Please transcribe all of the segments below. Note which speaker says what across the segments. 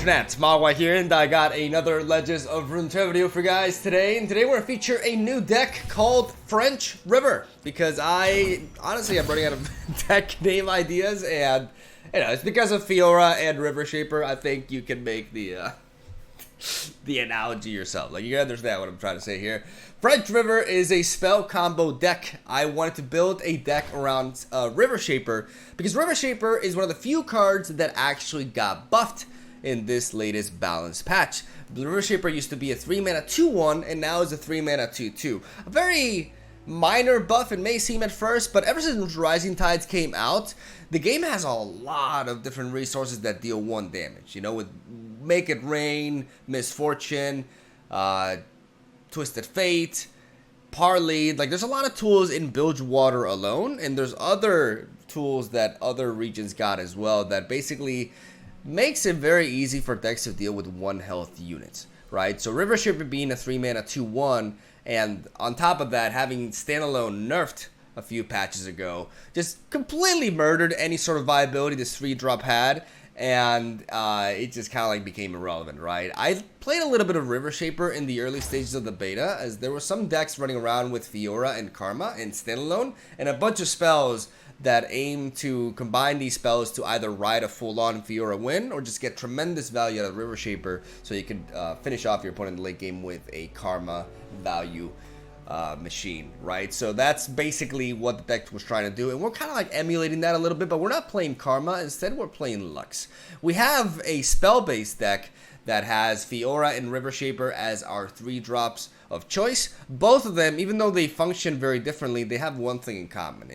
Speaker 1: MegaMogwai here, and I got another Legends of Runeterra video for you guys today. And today we're going to feature a new deck called French River, because I'm running out of deck name ideas, and it's because of FIORA and River Shaper. I think you can make the analogy yourself. Like, you can understand what I'm trying to say here. French River is a spell combo deck. I wanted to build a deck around River Shaper because River Shaper is one of the few cards that actually got buffed in this latest balanced patch. The River Shaper used to be a 3-mana 2/1 and now is a 3-mana 2/2. A very minor buff, it may seem at first, but ever since Rising Tides came out, the game has a lot of different resources that deal 1 damage. You know, with Make It Rain, Misfortune, Twisted Fate, Parley. Like, there's a lot of tools in Bilgewater alone, and there's other tools that other regions got as well that basically makes it very easy for decks to deal with 1 health units, right? So River Shaper being a 3-mana 2/1, and on top of that, having standalone nerfed a few patches ago, just completely murdered any sort of viability this 3-drop had, and it just kind of like became irrelevant, right? I played a little bit of River Shaper in the early stages of the beta, as there were some decks running around with FIORA and Karma and standalone, and a bunch of spells that aim to combine these spells to either ride a full-on FIORA win or just get tremendous value out of River Shaper, so you can finish off your opponent in the late game with a Karma value machine, right? So that's basically what the deck was trying to do, and we're kind of like emulating that a little bit, but we're not playing Karma. Instead, we're playing Lux. We have a spell-based deck that has FIORA and River Shaper as our 3-drops of choice. Both of them, even though they function very differently, they have one thing in common,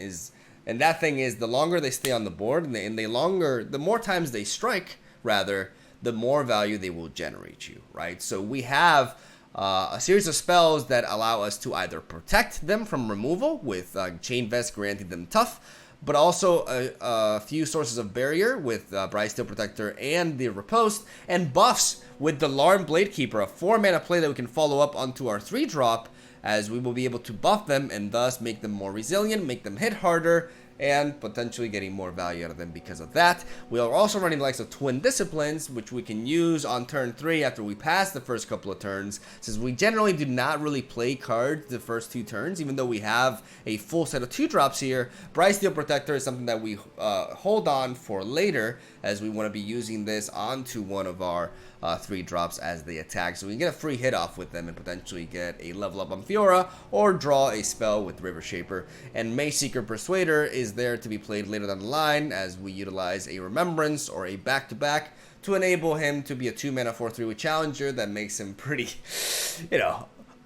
Speaker 1: and that thing is the longer they stay on the board, and the more times they strike, rather, the more value they will generate you, right? So we have a series of spells that allow us to either protect them from removal with Chain Vest granting them tough, but also a few sources of barrier with Bright Steel Protector and the Riposte, and buffs with the Larn Bladekeeper, a 4-mana play that we can follow up onto our 3-drop, as we will be able to buff them and thus make them more resilient, make them hit harder, and potentially getting more value out of them because of that. We are also running the likes of Twin Disciplines, which we can use on turn 3 after we pass the first couple of turns, since we generally do not really play cards the first 2 turns, even though we have a full set of 2-drops here. Bright Steel Protector is something that we hold on for later, as we want to be using this onto one of our 3-drops as they attack, so we can get a free hit off with them and potentially get a level up on FIORA or draw a spell with River Shaper. And Mage Seeker Persuader is there to be played later down the line, as we utilize a Remembrance or a back-to-back to enable him to be a 2-mana 4/3 with Challenger that makes him pretty,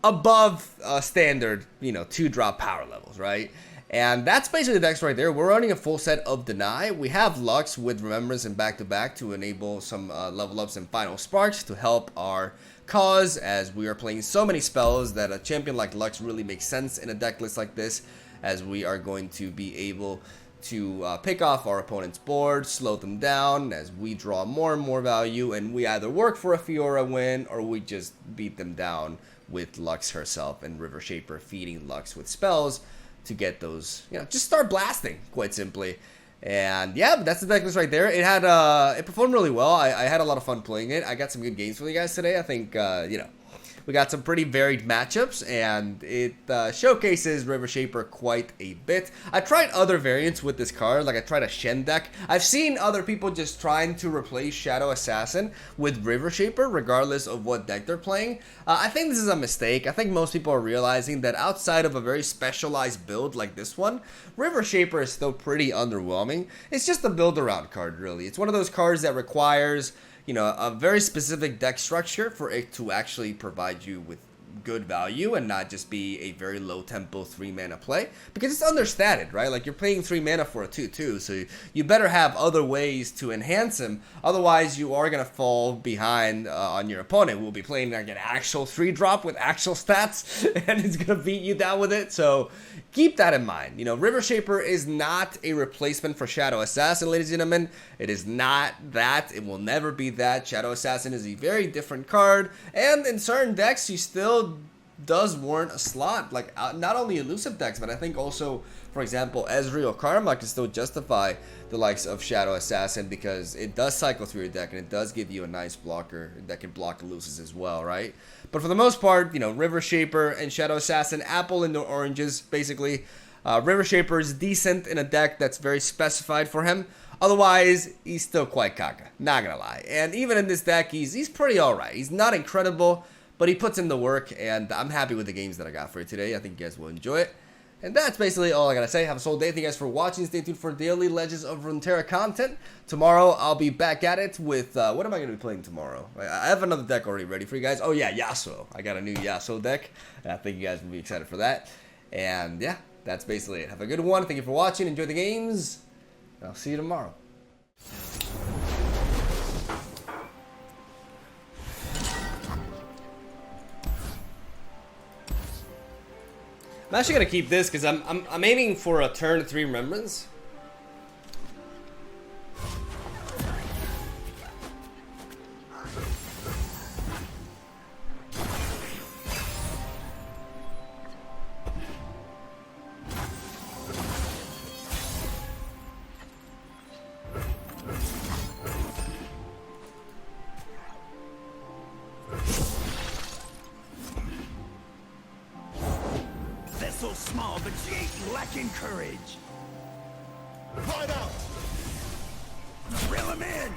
Speaker 1: above standard, 2-drop power levels, right? And that's basically the decks right there. We're running a full set of Deny. We have Lux with Remembrance and back-to-back to enable some level ups and Final Sparks to help our cause, as we are playing so many spells that a champion like Lux really makes sense in a deck list like this, as we are going to be able to pick off our opponent's board, slow them down as we draw more and more value, and we either work for a FIORA win or we just beat them down with Lux herself and River Shaper feeding Lux with spells to get those, just start blasting, quite simply. And yeah, that's the deck list right there. It had it performed really well. I had a lot of fun playing it. I got some good games for you guys today. I think we got some pretty varied matchups, and it showcases River Shaper quite a bit. I tried other variants with this card, like I tried a Shen deck. I've seen other people just trying to replace Shadow Assassin with River Shaper, regardless of what deck they're playing. I think this is a mistake. I think most people are realizing that outside of a very specialized build like this one, River Shaper is still pretty underwhelming. It's just a build-around card, really. It's one of those cards that requires a very specific deck structure for it to actually provide you with good value and not just be a very low tempo 3-mana play, because it's understated, right? Like, you're paying 3 mana for a 2/2, so you better have other ways to enhance him. Otherwise, you are going to fall behind on your opponent, who will be playing like an actual 3-drop with actual stats, and it's going to beat you down with it. So keep that in mind. River Shaper is not a replacement for Shadow Assassin, ladies and gentlemen. It is not that. It will never be that. Shadow Assassin is a very different card, and in certain decks, you still does warrant a slot. Like, not only elusive decks, but I think also, for example, Ezreal or Karma can still justify the likes of Shadow Assassin, because it does cycle through your deck and it does give you a nice blocker that can block elusives as well, right? But for the most part, you know, River Shaper and Shadow Assassin, apple and oranges, basically. River Shaper is decent in a deck that's very specified for him. Otherwise, he's still quite caca, not gonna lie. And even in this deck, he's pretty alright. He's not incredible, but he puts in the work, and I'm happy with the games that I got for you today. I think you guys will enjoy it. And that's basically all I gotta say. Have a solid day. Thank you guys for watching. Stay tuned for daily Legends of Runeterra content. Tomorrow, I'll be back at it with, what am I gonna be playing tomorrow? I have another deck already ready for you guys. Oh yeah, Yasuo. I got a new Yasuo deck. I think you guys will be excited for that. And yeah, that's basically it. Have a good one. Thank you for watching. Enjoy the games. I'll see you tomorrow. I'm actually gonna keep this because I'm aiming for a turn 3 remembrance.
Speaker 2: So small, but she ain't lacking courage.
Speaker 3: Right out!
Speaker 2: Reel him in!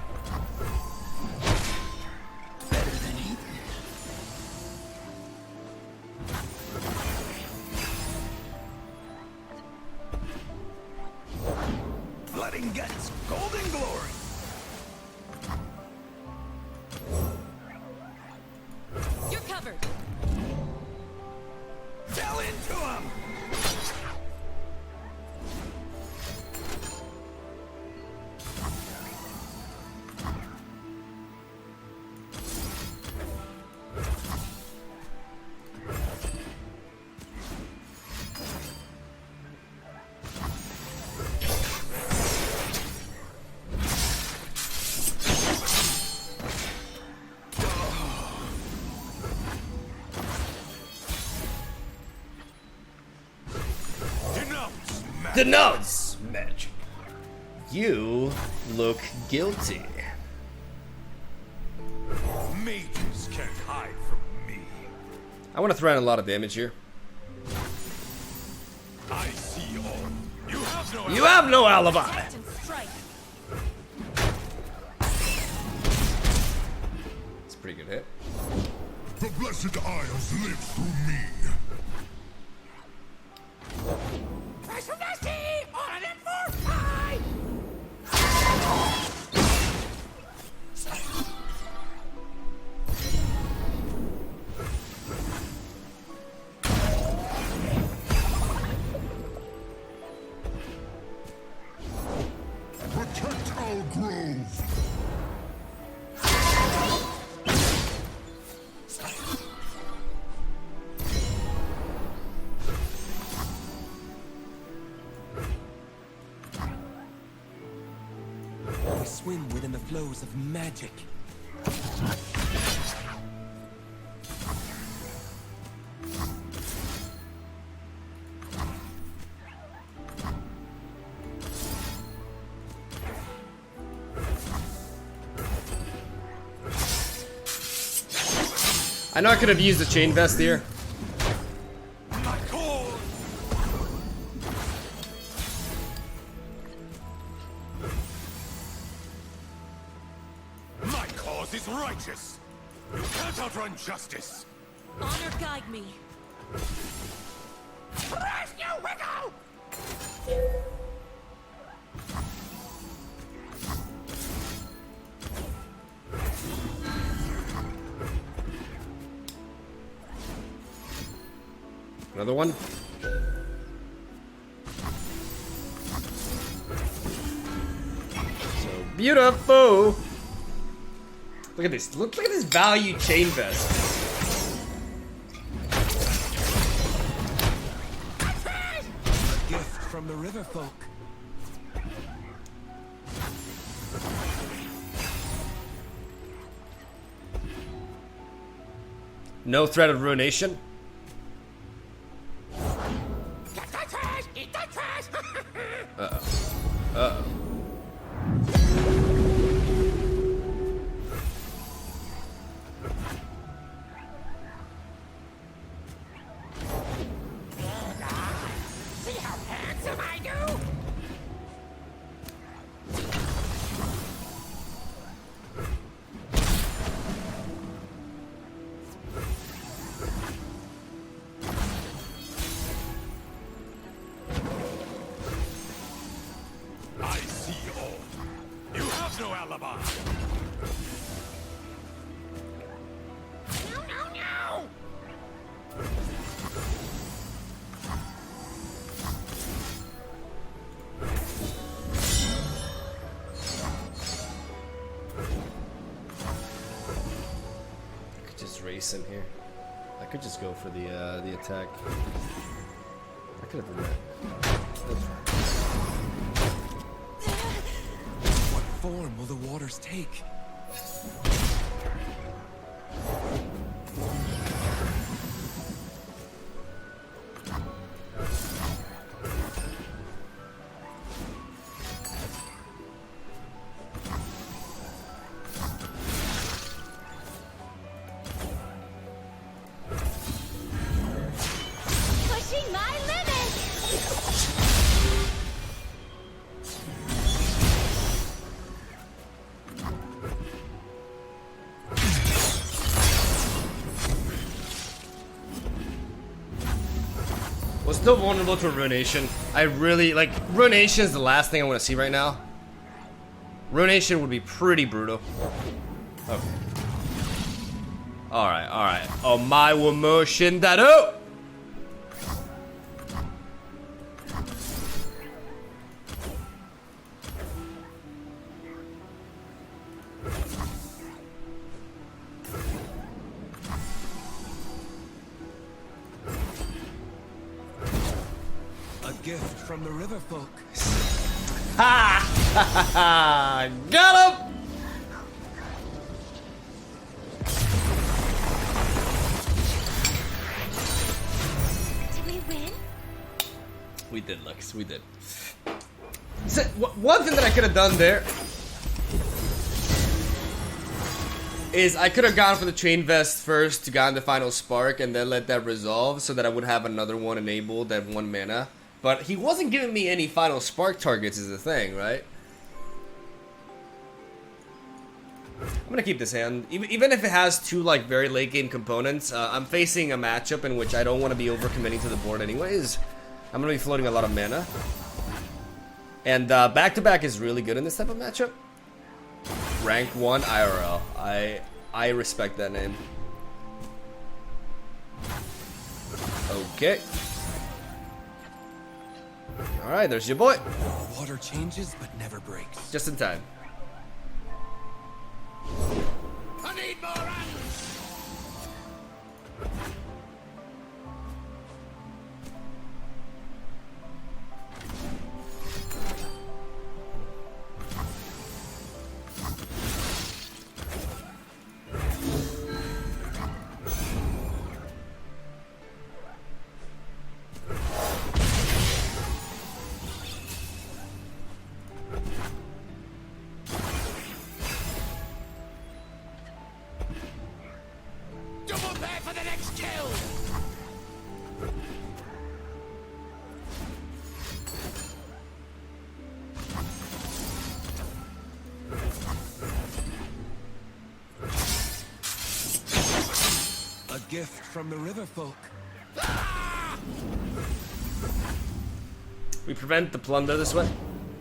Speaker 2: Better than he did. Blood and guts, golden glory!
Speaker 4: You're covered!
Speaker 2: Fell into him!
Speaker 1: Denounce magic. You look guilty.
Speaker 2: Mages can't hide from me.
Speaker 1: I want to throw in a lot of damage here.
Speaker 2: I see all. You have no.
Speaker 1: You have no alibi. It's a pretty good hit.
Speaker 3: The blessed Isles live through me. Protect our grove.
Speaker 5: We swim within the flows of magic.
Speaker 1: I know I could have used the chain vest here.
Speaker 2: My cause is righteous. You can't outrun justice.
Speaker 4: Honor guide me.
Speaker 2: Rescue Wiggle!
Speaker 1: Another one. So beautiful. Look at this. Look at this value chain vest.
Speaker 5: Gift from the river folk.
Speaker 1: No threat of ruination. Uh-oh.
Speaker 6: See how handsome I do?
Speaker 2: I see all. You have no alibi.
Speaker 6: No, no, no!
Speaker 1: I could just race in here. I could just go for the attack. I could have done that. That's right.
Speaker 5: What form will the waters take?
Speaker 4: Pushing my limits!
Speaker 1: Was still vulnerable to Ruination. I really like Ruination is the last thing I want to see right now. Ruination would be pretty brutal. Okay. Alright, alright. Oh my emotion that oh!
Speaker 5: A gift from the river folk.
Speaker 1: Ha! Ha ha ha! Got him!
Speaker 4: Did we win?
Speaker 1: We did, Lux. We did. So, one thing that I could have done there is I could have gone for the chain vest first to got the final spark and then let that resolve so that I would have another one enabled at 1 mana. But he wasn't giving me any final spark targets is the thing, right? I'm gonna keep this hand. Even if it has 2 like very late game components, I'm facing a matchup in which I don't want to be overcommitting to the board anyways. I'm gonna be floating a lot of mana. And back-to-back is really good in this type of matchup. Rank 1 IRL. I respect that name. Okay. Alright, there's your boy.
Speaker 5: Water changes but never breaks.
Speaker 1: Just in time.
Speaker 6: I need more hands! Double pay for the next kill!
Speaker 5: A gift from the river folk.
Speaker 1: We prevent the plunder this way.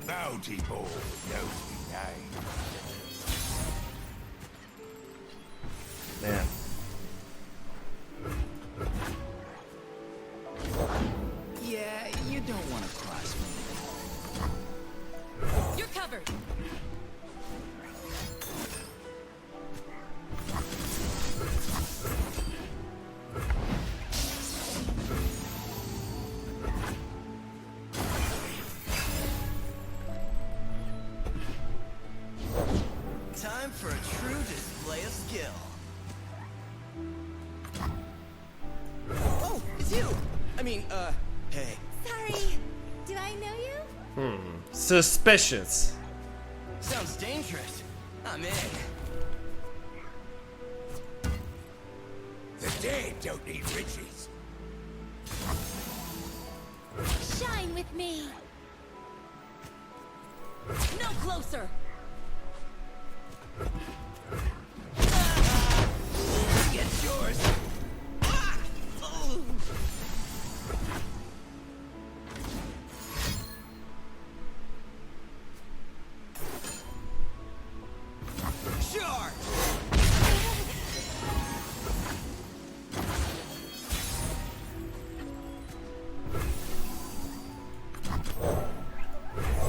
Speaker 2: Bountiful knows the name.
Speaker 1: Man.
Speaker 7: Yeah, you don't want to cross me.
Speaker 4: You're covered.
Speaker 7: Time for a true display of skill. Oh, it's you! I mean, hey.
Speaker 4: Sorry. Do I know you?
Speaker 1: Suspicious.
Speaker 7: Sounds dangerous. I'm in.
Speaker 2: The dead don't need riches.
Speaker 4: Shine with me.
Speaker 6: No closer.
Speaker 7: Get yours. Ah! Oh. Sure.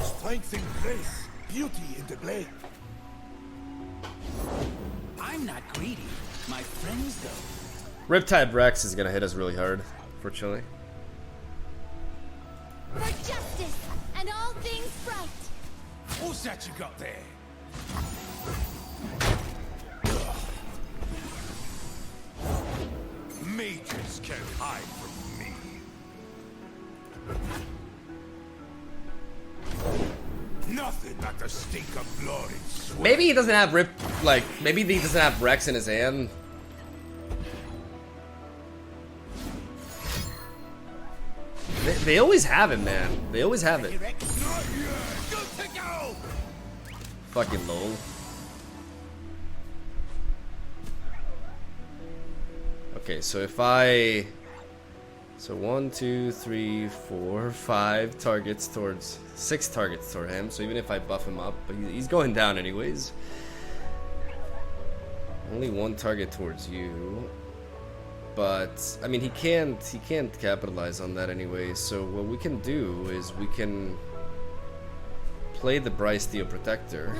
Speaker 2: Strength in grace, beauty in the blade.
Speaker 6: I'm not greedy. My friends, though.
Speaker 1: Riptide Rex is gonna hit us really hard, fortunately.
Speaker 4: For justice and all things right.
Speaker 2: What's that you got there? Mages can't hide from me. Nothing like the stink of blood and sweat.
Speaker 1: Maybe he doesn't have maybe he doesn't have Rex in his hand. They always have him, man. They always have it.
Speaker 2: Not yet. Good to go.
Speaker 1: Fucking lol. Okay, so if I... So 1, 2, 3, 4, 5 targets towards... 6 targets toward him, so even if I buff him up, but he's going down anyways. Only 1 target towards you. But, I mean, he can't capitalize on that anyway, so what we can do is we can play the Bryce Steel Protector.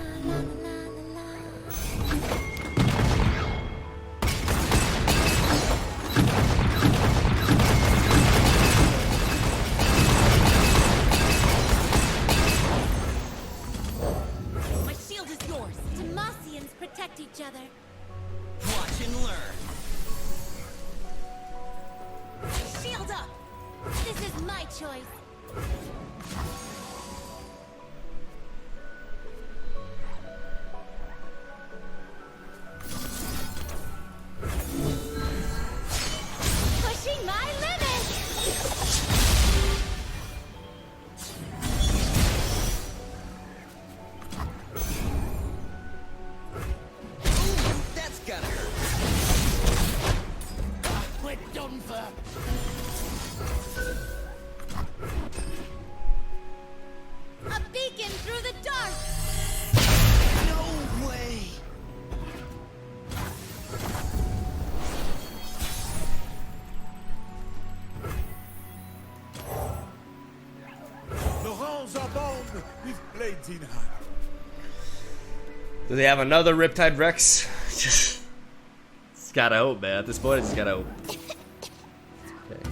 Speaker 4: My shield is yours. Demasians protect each other.
Speaker 7: Watch and learn.
Speaker 4: Shield up. This is my choice. Pushing my limits.
Speaker 7: Ooh, that's gonna hurt.
Speaker 6: We're done for.
Speaker 4: A beacon through the dark.
Speaker 7: No way.
Speaker 2: Laurents are born with blades in hand.
Speaker 1: Do they have another Riptide Rex? Just gotta hope, man. At this point, I just gotta hope. Okay.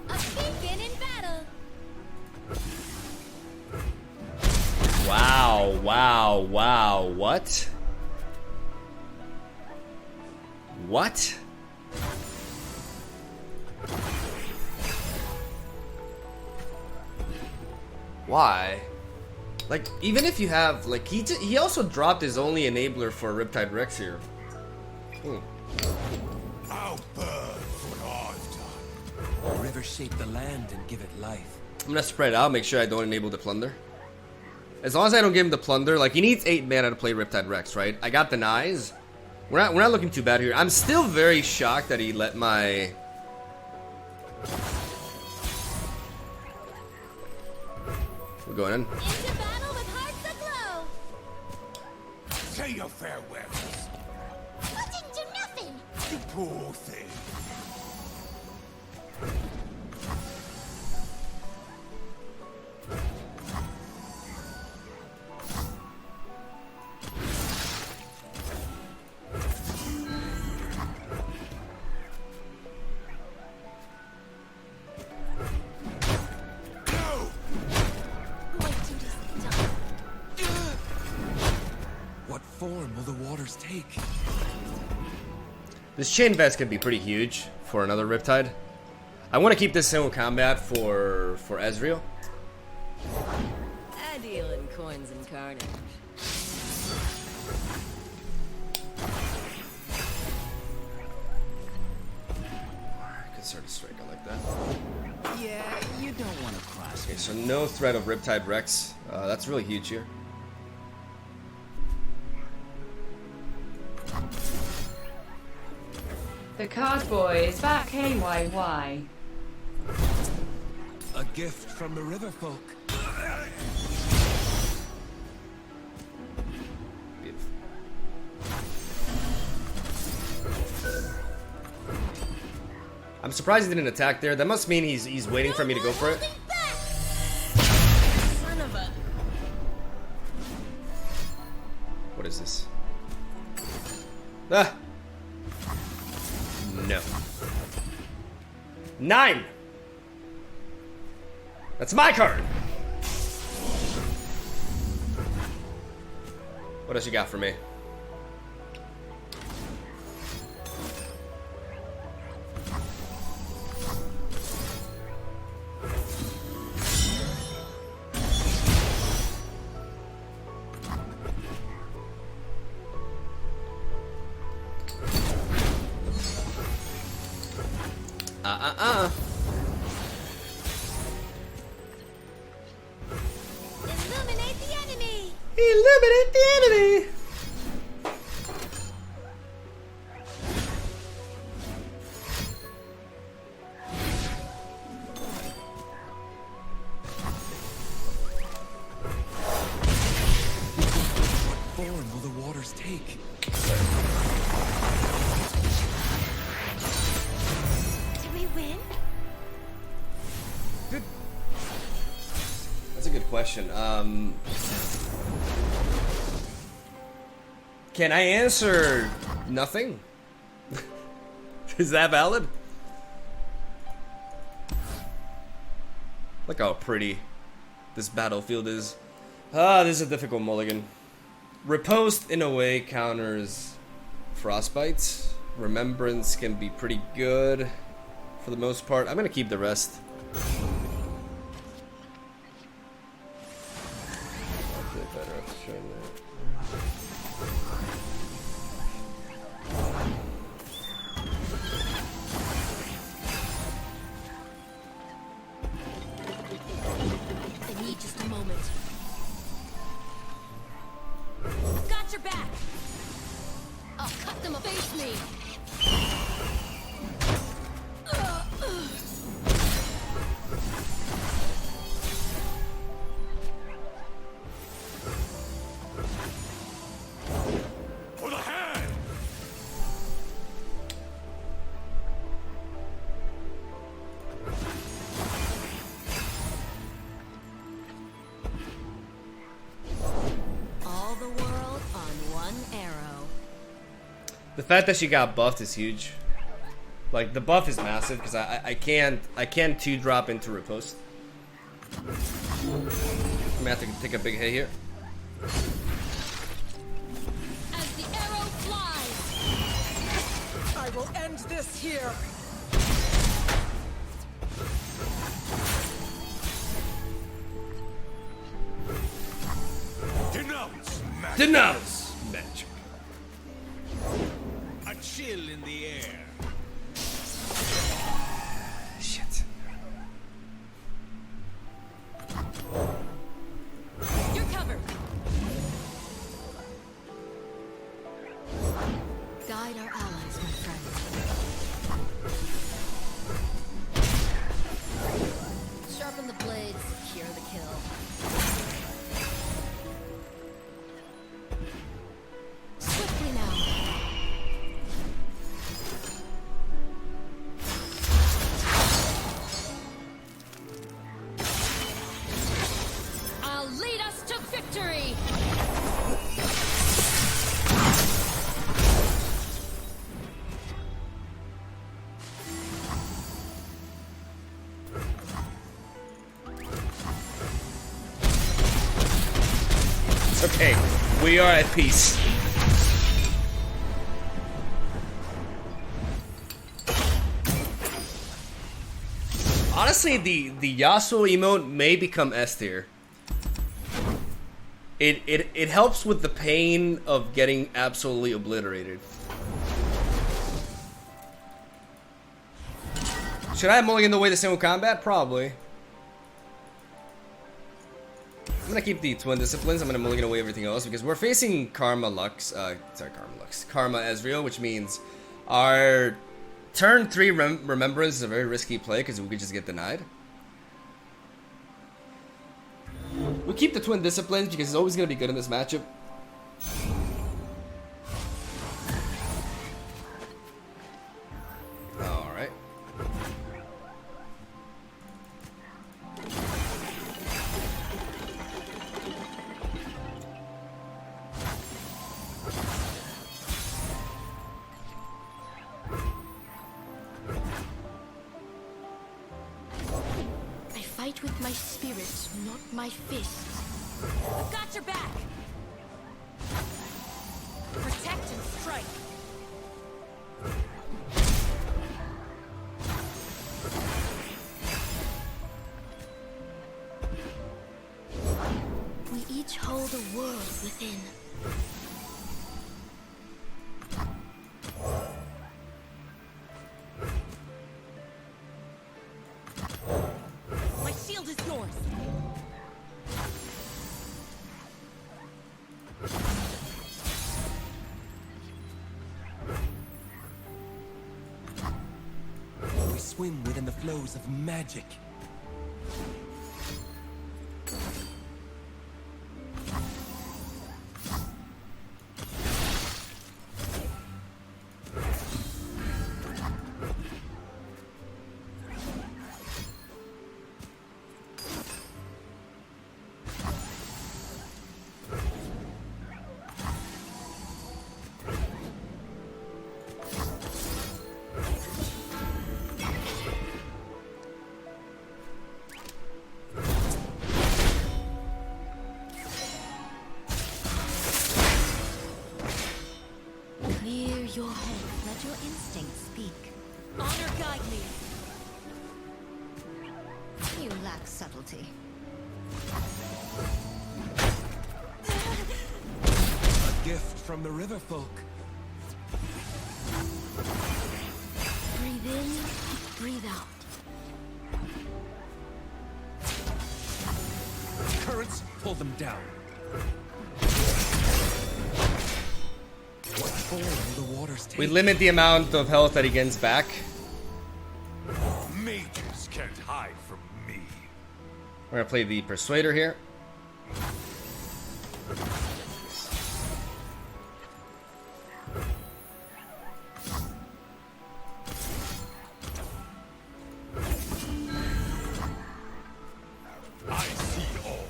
Speaker 4: A beacon in battle.
Speaker 1: Wow, wow, wow. What? What? Why? Like, even if you have, like, he also dropped his only enabler for Riptide Rex here.
Speaker 2: I'll burn for what I've done.
Speaker 5: The river shaped the land and give it life.
Speaker 1: I'm gonna spread out, make sure I don't enable the plunder. As long as I don't give him the plunder, like, he needs 8 mana to play Riptide Rex, right? I got denies. We're not looking too bad here. I'm still very shocked that he let my... We're going in.
Speaker 4: Into battle with hearts aglow.
Speaker 2: Say your farewells,
Speaker 4: I didn't do nothing.
Speaker 2: you poor thing. No!
Speaker 4: My duty's done.
Speaker 5: What form will the waters take?
Speaker 1: This chain vest could be pretty huge for another Riptide. I want to keep this single combat for Ezreal.
Speaker 4: I deal in coins and carnage.
Speaker 1: I could start a strike. I like that.
Speaker 7: Yeah, you don't want to cross.
Speaker 1: Okay, so no threat of Riptide Rex. That's really huge here.
Speaker 8: The card boy is back, KYY.
Speaker 5: A gift from the river folk.
Speaker 1: Beautiful. I'm surprised he didn't attack there. That must mean he's waiting for me to go for it.
Speaker 4: Son of a...
Speaker 1: What is this? Ah! No. 9! That's my card! What else you got for me?
Speaker 4: Illuminate the enemy!
Speaker 1: Eliminate the enemy!
Speaker 5: What form will the waters take?
Speaker 4: Do we win?
Speaker 1: That's a good question. Can I answer nothing? Is that valid? Look how pretty this battlefield is. Ah, this is a difficult mulligan. Riposte in a way counters Frostbite. Remembrance can be pretty good for the most part. I'm gonna keep the rest.
Speaker 4: I need just a moment. Got your back! I'll cut them up. Face me!
Speaker 2: For the hand!
Speaker 4: All the world on one arrow.
Speaker 1: The fact that she got buffed is huge. Like the buff is massive because I can't 2-drop into riposte. I'm gonna have to take a big hit here.
Speaker 4: As the arrow flies!
Speaker 7: I will end this here.
Speaker 2: Denounce magic!
Speaker 1: Denounce magic.
Speaker 5: A chill in the air.
Speaker 1: Shit.
Speaker 4: You're covered! Guide our allies, my friend. Sharpen the blades, secure the kill. Swiftly now. I'll lead us to victory!
Speaker 1: It's okay. We are at peace. Honestly, the Yasuo emote may become S tier. It helps with the pain of getting absolutely obliterated. Should I have mulligan the way the single combat? Probably. I'm gonna keep the twin disciplines. I'm gonna mulligan away everything else because we're facing Karma Lux. Karma Ezreal, which means our turn 3 Remembrance is a very risky play because we could just get denied. We keep the twin disciplines because it's always gonna be good in this matchup. Alright.
Speaker 4: I fight with my spirit, not my fists. I've got your back. Protect and strike. We each hold a world within. My shield is yours.
Speaker 5: We swim within the flows of magic.
Speaker 4: Clear your head. Let your instincts speak. Honor guide me. You lack subtlety.
Speaker 5: A gift from the river folk.
Speaker 4: Breathe in, breathe out.
Speaker 5: Currents pull them down. What form will the waters take?
Speaker 1: We limit the amount of health that he gains back.
Speaker 2: Mages can't hide from me.
Speaker 1: We're gonna play the Persuader here.
Speaker 2: I see all.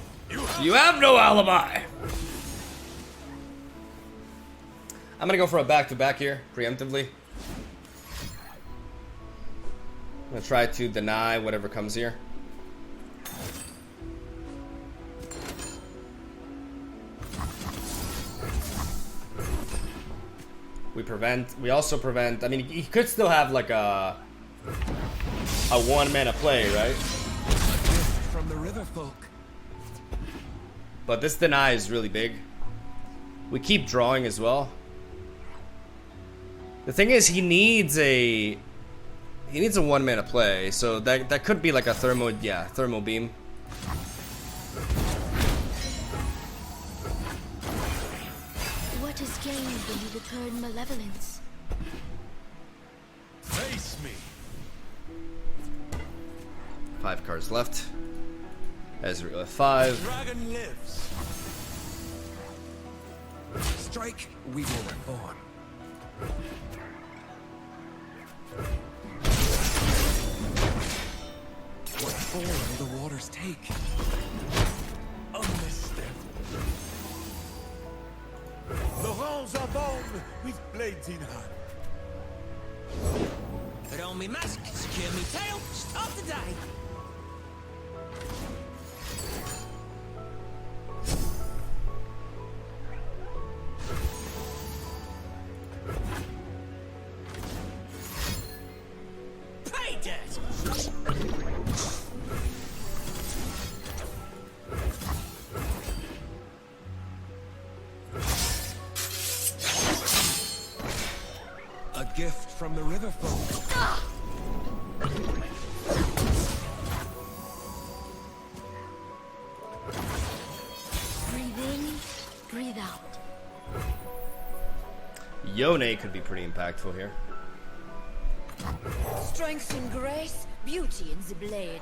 Speaker 1: You have no alibi! I'm gonna go for a back-to-back here, preemptively. I'm gonna try to deny whatever comes here. We also prevent, I mean, he could still have like a one-mana play, right?
Speaker 5: A gift from the river folk.
Speaker 1: But this deny is really big. We keep drawing as well. The thing is, he needs a one-mana play, so that could be like a thermo beam.
Speaker 4: What is gained when you return malevolence?
Speaker 2: Face me.
Speaker 1: 5 cards left. Ezreal at 5.
Speaker 2: Dragon lives.
Speaker 5: Strike, we will reform. What form will the waters take?
Speaker 2: Unmistakable. The rangs are born with blades in hand.
Speaker 7: Put on me mask, secure me tail, start the day. Pay dirt.
Speaker 5: from the river folk.
Speaker 4: Breathe in, breathe out.
Speaker 1: Yone could be pretty impactful here.
Speaker 4: Strength and grace, beauty in the blade.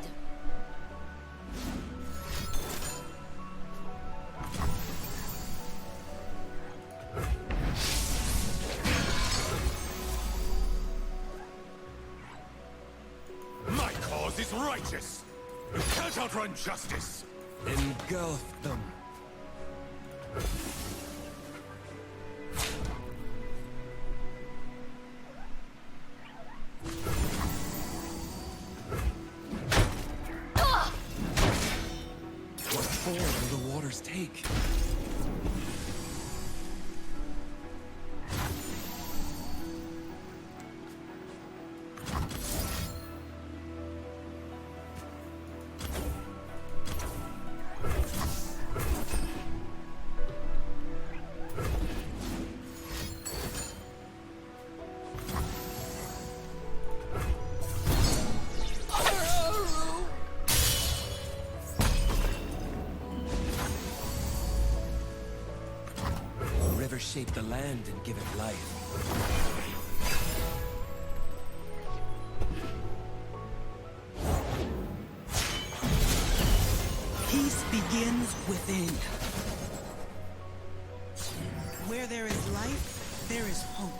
Speaker 2: My cause is righteous. You can't outrun justice.
Speaker 5: Engulf them. What form will the waters take? Shape the land and give it life.
Speaker 9: Peace begins within. Where there is life, there is hope.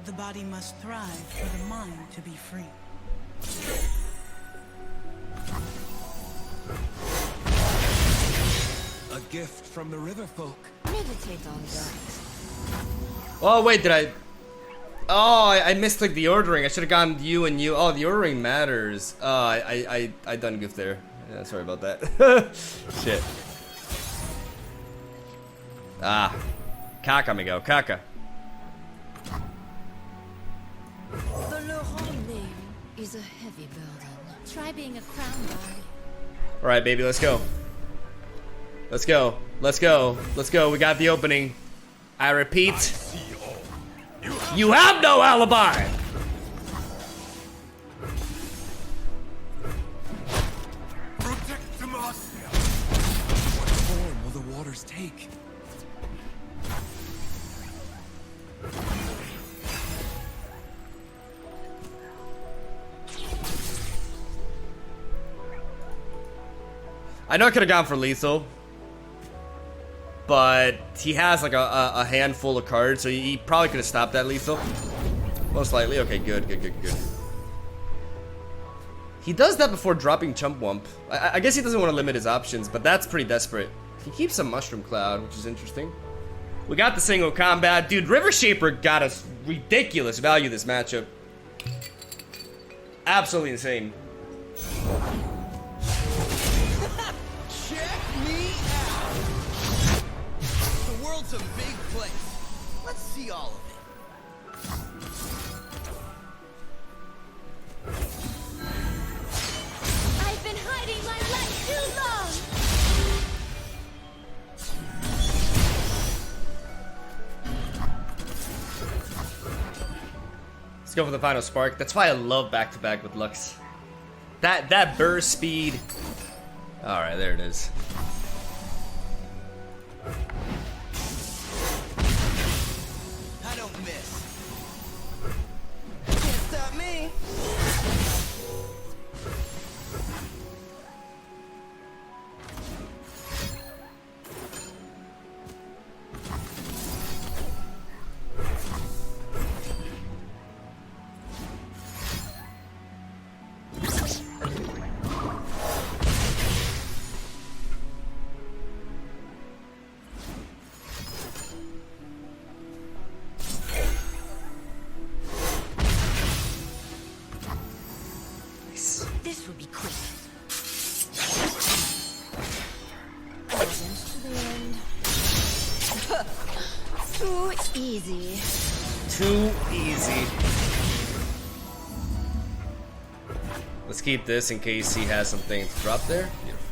Speaker 9: The body must thrive for the mind to be free.
Speaker 5: A gift from the river folk.
Speaker 4: Meditate on that.
Speaker 1: Oh wait, did I? Oh, I missed like the ordering. I should have gone you and you. Oh, the ordering matters. I done goof there. Yeah, sorry about that. Shit. Ah, Kaka, amigo, Kaka.
Speaker 4: The Laurent name is a heavy burden. Try being a crown guard.
Speaker 1: All right, baby, let's go. Let's go. Let's go. Let's go. We got the opening. I repeat. You have no alibi.
Speaker 2: Protect Demacia.
Speaker 5: What form will the waters take?
Speaker 1: I know I could have gone for lethal, but he has like a handful of cards, so he probably could have stopped that lethal. Most likely. Okay, good. He does that before dropping Chump Wump. I guess he doesn't want to limit his options, but that's pretty desperate. He keeps a Mushroom Cloud, which is interesting. We got the single combat. Dude, River Shaper got us ridiculous value this matchup. Absolutely insane.
Speaker 7: Check me out! The world's a big place. Let's see all of it.
Speaker 4: I've been hiding my life too long!
Speaker 1: Let's go for the final spark. That's why I love back-to-back with Lux. That burst speed. Alright, there it is.
Speaker 7: I don't miss. Can't stop me.
Speaker 4: Easy.
Speaker 1: Too easy. Let's keep this in case he has something to drop there. Beautiful.